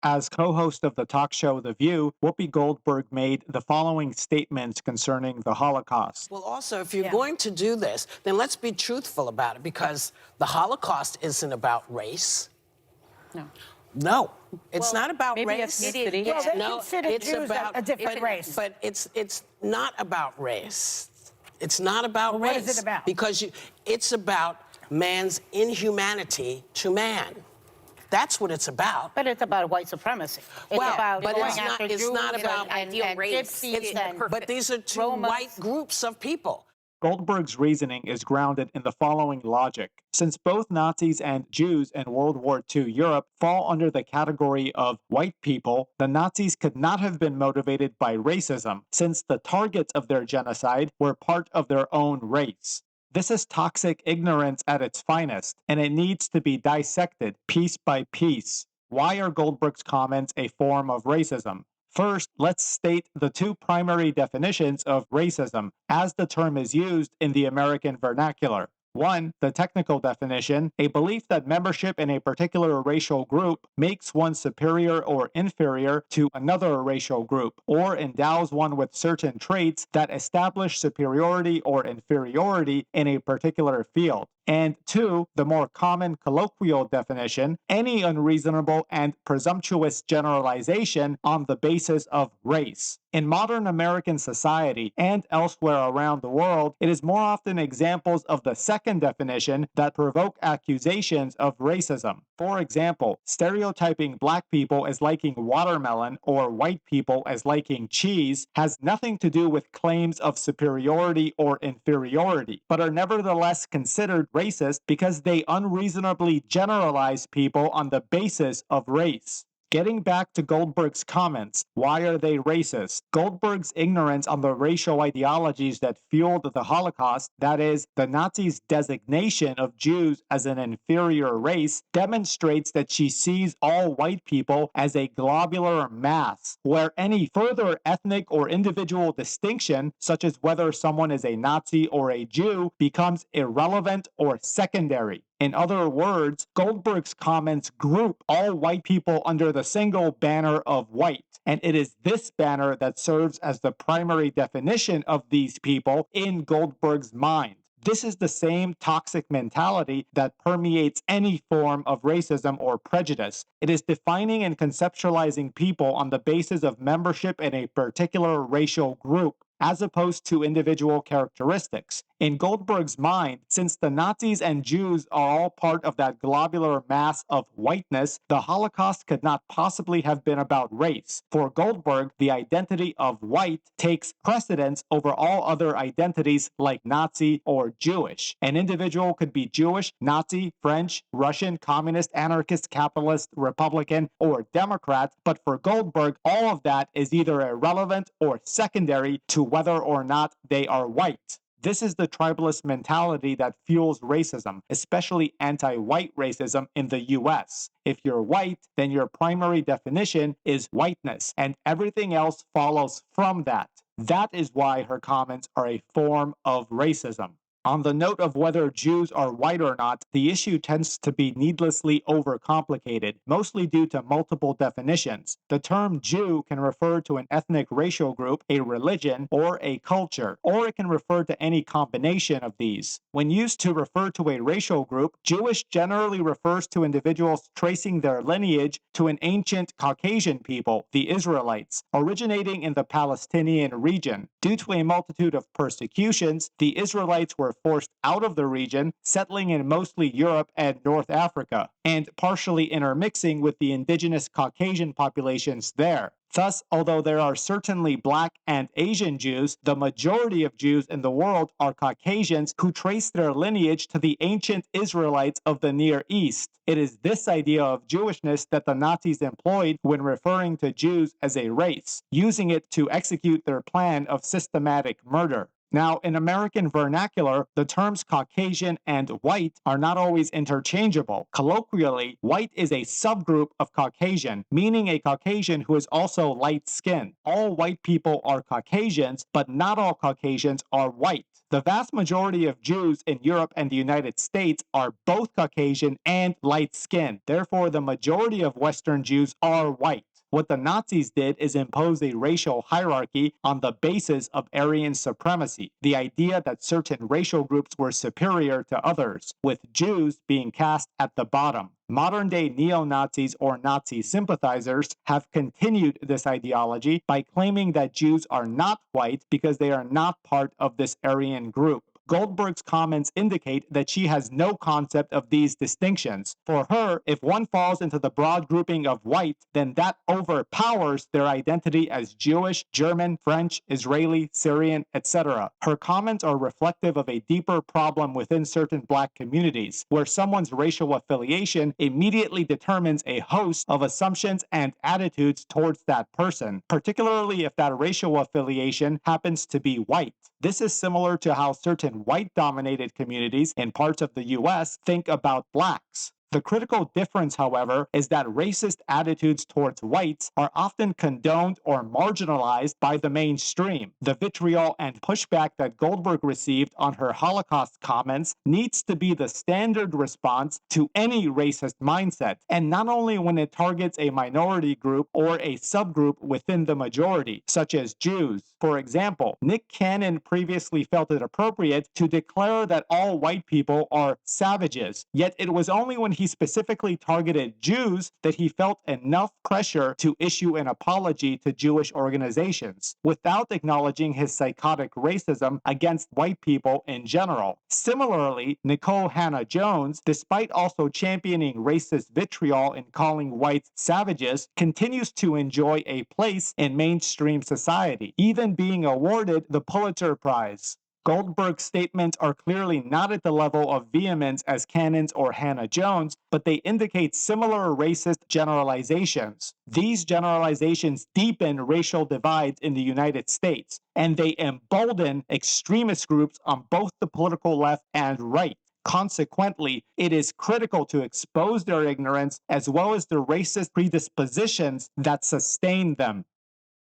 As co host of the talk show The View, Whoopi Goldberg made the following statements concerning the Holocaust. Well, also, if you're going to do this, then let's be truthful about it, because the Holocaust isn't about race. No. No, it's not about maybe race. ethnicity. Well, they No, consider it's Jews about a different race. But it's not about race. It's not about Well, race. what is it about? Because it's about man's inhumanity to man. That's what it's about. But it's about white supremacy. It's Well, about but going it's not- after it's Jews not about and ideal race. gypsies It's- and but these are two Romans. white groups of people. Goldberg's reasoning is grounded in the following logic. Since both Nazis and Jews in World War II Europe fall under the category of white people, the Nazis could not have been motivated by racism, since the targets of their genocide were part of their own race. This is toxic ignorance at its finest, and it needs to be dissected piece by piece. Why are Goldberg's comments a form of racism? First, let's state the two primary definitions of racism as the term is used in the American vernacular. One, the technical definition, a belief that membership in a particular racial group makes one superior or inferior to another racial group, or endows one with certain traits that establish superiority or inferiority in a particular field. And two, the more common colloquial definition, any unreasonable and presumptuous generalization on the basis of race. In modern American society and elsewhere around the world, it is more often examples of the second definition that provoke accusations of racism. For example, stereotyping black people as liking watermelon or white people as liking cheese has nothing to do with claims of superiority or inferiority, but are nevertheless considered racist because they unreasonably generalize people on the basis of race. Getting back to Goldberg's comments, why are they racist? Goldberg's ignorance on the racial ideologies that fueled the Holocaust, that is, the Nazis' designation of Jews as an inferior race, demonstrates that she sees all white people as a globular mass, where any further ethnic or individual distinction, such as whether someone is a Nazi or a Jew, becomes irrelevant or secondary. In other words, Goldberg's comments group all white people under the single banner of white, and it is this banner that serves as the primary definition of these people in Goldberg's mind. This is the same toxic mentality that permeates any form of racism or prejudice. It is defining and conceptualizing people on the basis of membership in a particular racial group, as opposed to individual characteristics. In Goldberg's mind, since the Nazis and Jews are all part of that globular mass of whiteness, the Holocaust could not possibly have been about race. For Goldberg, the identity of white takes precedence over all other identities like Nazi or Jewish. An individual could be Jewish, Nazi, French, Russian, communist, anarchist, capitalist, Republican, or Democrat, but for Goldberg, all of that is either irrelevant or secondary to whether or not they are white. This is the tribalist mentality that fuels racism, especially anti-white racism in the US. If you're white, then your primary definition is whiteness, and everything else follows from that. That is why her comments are a form of racism. On the note of whether Jews are white or not, the issue tends to be needlessly overcomplicated, mostly due to multiple definitions. The term Jew can refer to an ethnic racial group, a religion, or a culture, or it can refer to any combination of these. When used to refer to a racial group, Jewish generally refers to individuals tracing their lineage to an ancient Caucasian people, the Israelites, originating in the Palestinian region. Due to a multitude of persecutions, the Israelites were forced out of the region, settling in mostly Europe and North Africa, and partially intermixing with the indigenous Caucasian populations there. Thus, although there are certainly Black and Asian Jews, the majority of Jews in the world are Caucasians who trace their lineage to the ancient Israelites of the Near East. It is this idea of Jewishness that the Nazis employed when referring to Jews as a race, using it to execute their plan of systematic murder. Now, in American vernacular, the terms Caucasian and white are not always interchangeable. Colloquially, white is a subgroup of Caucasian, meaning a Caucasian who is also light-skinned. All white people are Caucasians, but not all Caucasians are white. The vast majority of Jews in Europe and the United States are both Caucasian and light-skinned. Therefore, the majority of Western Jews are white. What the Nazis did is impose a racial hierarchy on the basis of Aryan supremacy, the idea that certain racial groups were superior to others, with Jews being cast at the bottom. Modern-day neo-Nazis or Nazi sympathizers have continued this ideology by claiming that Jews are not white because they are not part of this Aryan group. Goldberg's comments indicate that she has no concept of these distinctions. For her, if one falls into the broad grouping of white, then that overpowers their identity as Jewish, German, French, Israeli, Syrian, etc. Her comments are reflective of a deeper problem within certain black communities, where someone's racial affiliation immediately determines a host of assumptions and attitudes towards that person, particularly if that racial affiliation happens to be white. This is similar to how certain white-dominated communities in parts of the US think about blacks. The critical difference, however, is that racist attitudes towards whites are often condoned or marginalized by the mainstream. The vitriol and pushback that Goldberg received on her Holocaust comments needs to be the standard response to any racist mindset, and not only when it targets a minority group or a subgroup within the majority, such as Jews. For example, Nick Cannon previously felt it appropriate to declare that all white people are savages, yet it was only when he specifically targeted Jews that he felt enough pressure to issue an apology to Jewish organizations, without acknowledging his psychotic racism against white people in general. Similarly, Nikole Hannah-Jones, despite also championing racist vitriol and calling whites savages, continues to enjoy a place in mainstream society, even being awarded the Pulitzer Prize. Goldberg's statements are clearly not at the level of vehemence as Cannon's or Hannah-Jones, but they indicate similar racist generalizations. These generalizations deepen racial divides in the United States, and they embolden extremist groups on both the political left and right. Consequently, it is critical to expose their ignorance as well as the racist predispositions that sustain them.